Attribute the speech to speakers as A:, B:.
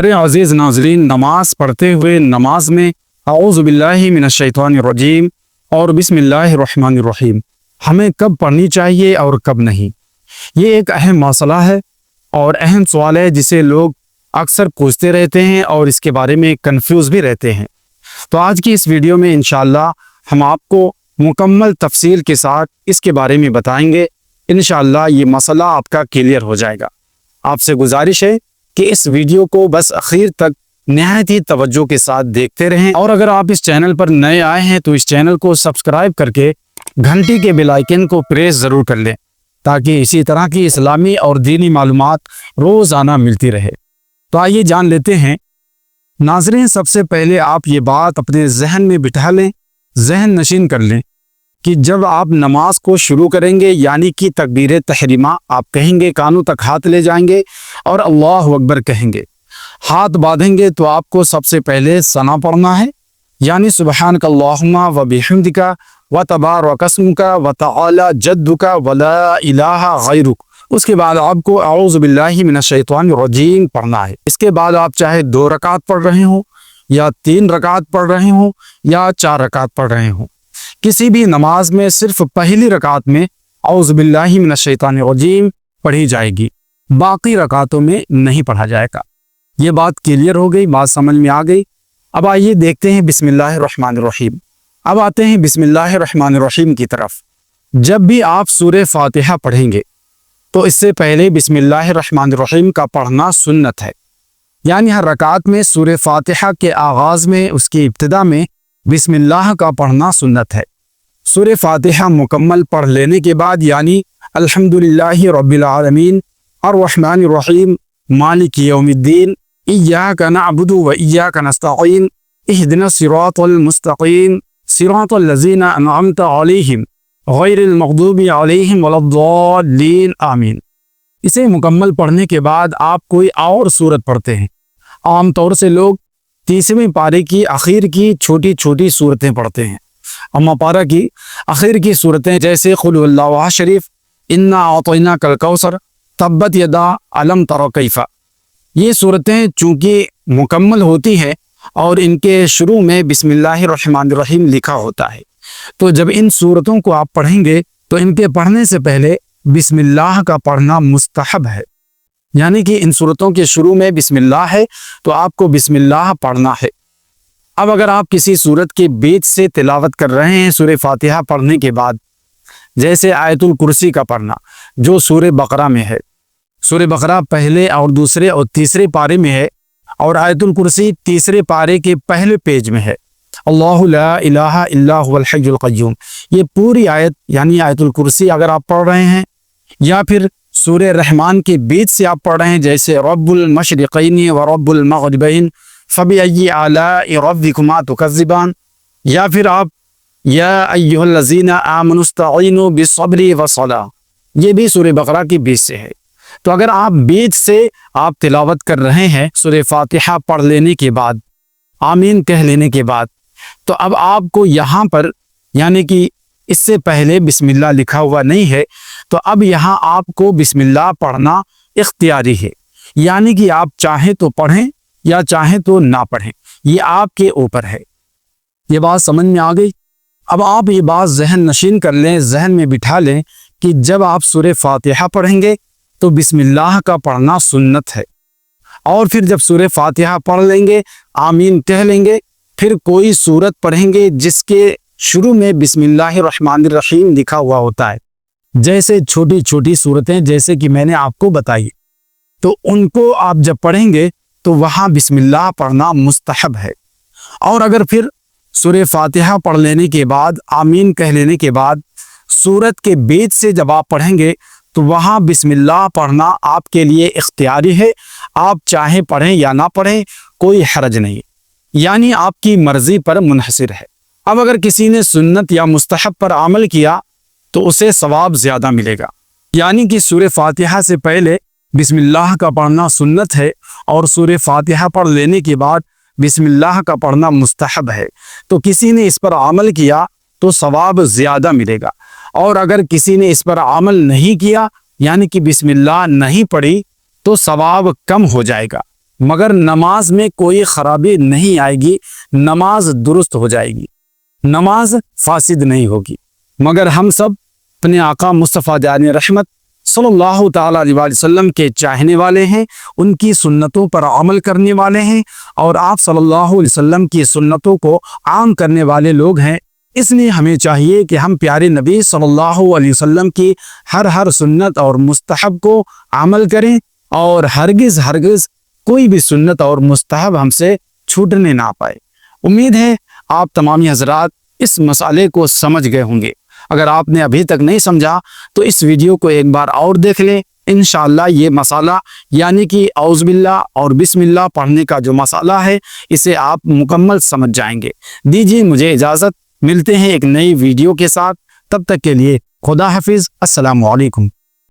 A: अरे अजीज नाजरीन, नमाज पढ़ते हुए नमाज में औज़ु बिल्लाहि मिनश शैतानिर रजीम और बिस्मिल्लाहिर रहमानिर रहीम हमें कब पढ़नी चाहिए और कब नहीं, ये एक अहम मसला है और अहम सवाल है जिसे लोग अक्सर पूछते रहते हैं और इसके बारे में कंफ्यूज भी रहते हैं। तो आज की इस वीडियो में इंशाअल्लाह हम आपको मुकम्मल तफसील के साथ इसके बारे में बताएंगे। इंशाअल्लाह ये मसला आपका क्लियर हो जाएगा। आपसे गुजारिश है कि इस वीडियो को बस आखिर तक निहायत ही तवज्जो के साथ देखते रहें और अगर आप इस चैनल पर नए आए हैं तो इस चैनल को सब्सक्राइब करके घंटी के बेल आइकन को प्रेस ज़रूर कर लें ताकि इसी तरह की इस्लामी और दीनी मालूमात रोज़ाना मिलती रहे। तो आइए जान लेते हैं। नाज़रीन, सबसे पहले आप ये बात अपने जहन में बिठा लें, जहन नशीन कर लें कि जब आप नमाज को शुरू करेंगे यानी कि तकबीर तहरीमा आप कहेंगे, कानों तक हाथ ले जाएंगे और अल्लाहु अकबर कहेंगे, हाथ बांधेंगे तो आपको सबसे पहले सना पढ़ना है यानी सुबहानक अल्लाहुम्मा व बिहम्दिका व तबारक अस्मुका व तआला जद्दुका व ला इलाहा गैरुक। उसके बाद आपको औज़ु बिल्लाहि मिनश शैतानिर रजीम पढ़ना है। इसके बाद आप चाहे 2 रकात पढ़ रहे हो या 3 रकात पढ़ रहे हो या 4 रकात पढ़ रहे हो, किसी भी नमाज में सिर्फ पहली रकात में औज़ु बिल्लाहि मिनश शैतानिर रजीम पढ़ी जाएगी, बाकी रकातों में नहीं पढ़ा जाएगा। ये बात क्लियर हो गई, बात समझ में आ गई। अब आइए देखते हैं बिस्मिल्लाहिर रहमानिर रहीम। अब आते हैं बिस्मिल्लाहिर रहमानिर रहीम की तरफ। जब भी आप सूरह फातिहा पढ़ेंगे तो इससे पहले बिस्मिल्लाहिर रहमानिर रहीम का पढ़ना सुन्नत है, यानी हर रकात में सूरह फातिहा के आगाज में उसकी इब्तिदा में बिस्मिल्लाह का पढ़ना सुन्नत है। सूरह फातिहा मुकम्मल पढ़ लेने के बाद यानी अल्हम्दुलिल्लाहि रब्बिल आलमीन अर्रहमानिर रहीम मालिकी यौमिद्दीन इय्याका नअबुदु व इय्याका नस्तईन इहदिनस सिरातल मुस्तकीम सिरातल लज़ीना अनअमता अलैहिम गैरिल मग़दूबि अलैहिम वलद्दाल्लीन आमीन। इसे मुकम्मल पढ़ने के बाद आप कोई और सूरत पढ़ते हैं। आमतौर से लोग 30वें पारे की आखिर की छोटी छोटी सूरतें पढ़ते हैं। अम्मा पारा की आखिर की सूरतें जैसे कुल हुवल्लाहु अहद शरीफ, इन्ना अतैनाकल कौसर, तब्बत यदा अलम तरा कैफा, ये सूरतें चूँकि मुकम्मल होती हैं और इनके शुरू में बिस्मिल्लाहिर रहमानिर रहीम लिखा होता है, तो जब इन सूरतों को आप पढ़ेंगे तो इनके पढ़ने से पहले बिस्मिल्लाह का पढ़ना मुस्तहब है, यानी कि इन सूरतों के शुरू में बिस्मिल्लाह है तो आपको बिस्मिल्लाह पढ़ना है। अब अगर आप किसी सूरत के बीच से तिलावत कर रहे हैं सूरह फातिहा पढ़ने के बाद, जैसे आयतुल कुर्सी का पढ़ना जो सूरह बकरा में है, सूरह बकरा पहले और दूसरे और तीसरे पारे में है और आयतुल कुर्सी तीसरे पारे के पहले पेज में है। अल्लाहु ला इलाहा इल्ला हुवल हय्युल क़य्यूम, ये पूरी आयत यानी आयतुल कुर्सी अगर आप पढ़ रहे हैं या फिर सूरह रहमान के बीच से आप पढ़ रहे हैं जैसे रब्बुल मशरिक़ैनि व रब्बुल मग़रिबैन फ़बिअय्यि आलाइ रब्बिकुमा तुकज़्ज़िबान, या फिर आप या अय्युहल्लज़ीना आमनुस्तईनु बिस्सब्रि वस्सलाह, ये भी सूरह बकरा के बीच से है। तो अगर आप बीच से आप तिलावत कर रहे हैं सूरह फातिहा पढ़ लेने के बाद, आमीन कह लेने के बाद, तो अब आपको यहाँ पर यानी कि इससे पहले बिस्मिल्लाह लिखा हुआ नहीं है तो अब यहाँ आपको बिस्मिल्लाह पढ़ना इख्तियारी है, यानी कि आप चाहें तो पढ़ें या चाहें तो ना पढ़ें, ये आपके ऊपर है। ये बात समझ में आ गई। अब आप ये बात जहन नशीन कर लें, जहन में बिठा लें कि जब आप सूरह फातिहा पढ़ेंगे तो बिस्मिल्लाह का पढ़ना सुन्नत है और फिर जब सूरह फातिहा पढ़ लेंगे, आमीन कह लेंगे, फिर कोई सूरत पढ़ेंगे जिसके शुरू में बिस्मिल्लाहिर रहमानिर रहीम लिखा हुआ होता है, जैसे छोटी छोटी सूरतें जैसे कि मैंने आपको बताई, तो उनको आप जब पढ़ेंगे तो वहाँ बिस्मिल्लाह पढ़ना मुस्तहब है। और अगर फिर सूरह फातिहा पढ़ लेने के बाद, आमीन कह लेने के बाद सूरत के बीच से जब आप पढ़ेंगे तो वहाँ बिस्मिल्लाह पढ़ना आपके लिए इख्तियारी है, आप चाहे पढ़ें या ना पढ़ें कोई हरज नहीं, यानी आपकी मर्जी पर मुनहसिर है। अब अगर किसी ने सुन्नत या मुस्तहब पर अमल किया तो उसे सवाब ज़्यादा मिलेगा, यानी कि सूरह फातिहा से पहले बिस्मिल्लाह का पढ़ना सुन्नत है और सूरह फातिहा पढ़ लेने के बाद बिस्मिल्लाह का पढ़ना मुस्तहब है, तो किसी ने इस पर अमल किया तो सवाब ज़्यादा मिलेगा। और अगर किसी ने इस पर अमल नहीं किया यानी कि बिस्मिल्लाह नहीं पढ़ी तो सवाब कम हो जाएगा, مگر نماز میں کوئی خرابی نہیں آئے گی، نماز درست ہو جائے گی، نماز فاسد نہیں ہوگی۔ مگر ہم سب اپنے آقا مصطفیٰ جان رحمت صلی اللہ تعالیٰ علیہ وسلم کے چاہنے والے ہیں، ان کی سنتوں پر عمل کرنے والے ہیں، اور آپ صلی اللہ علیہ وسلم کی سنتوں کو عام کرنے والے لوگ ہیں۔ اس لیے ہمیں چاہیے کہ ہم پیارے نبی صلی اللہ علیہ وسلم کی ہر سنت اور مستحب کو عمل کریں، اور ہرگز کوئی بھی سنت اور مستحب ہم سے چھوٹنے نہ پائے۔ امید ہے آپ تمامی حضرات اس مسئلے کو سمجھ گئے ہوں گے۔ اگر آپ نے ابھی تک نہیں سمجھا تو اس ویڈیو کو ایک بار اور دیکھ لیں، انشاءاللہ یہ مسئلہ یعنی کہ اعوذ باللہ اور بسم اللہ پڑھنے کا جو مسئلہ ہے اسے آپ مکمل سمجھ جائیں گے۔ دیجیے مجھے اجازت، ملتے ہیں ایک نئی ویڈیو کے ساتھ، تب تک کے لیے خدا حافظ، السلام علیکم۔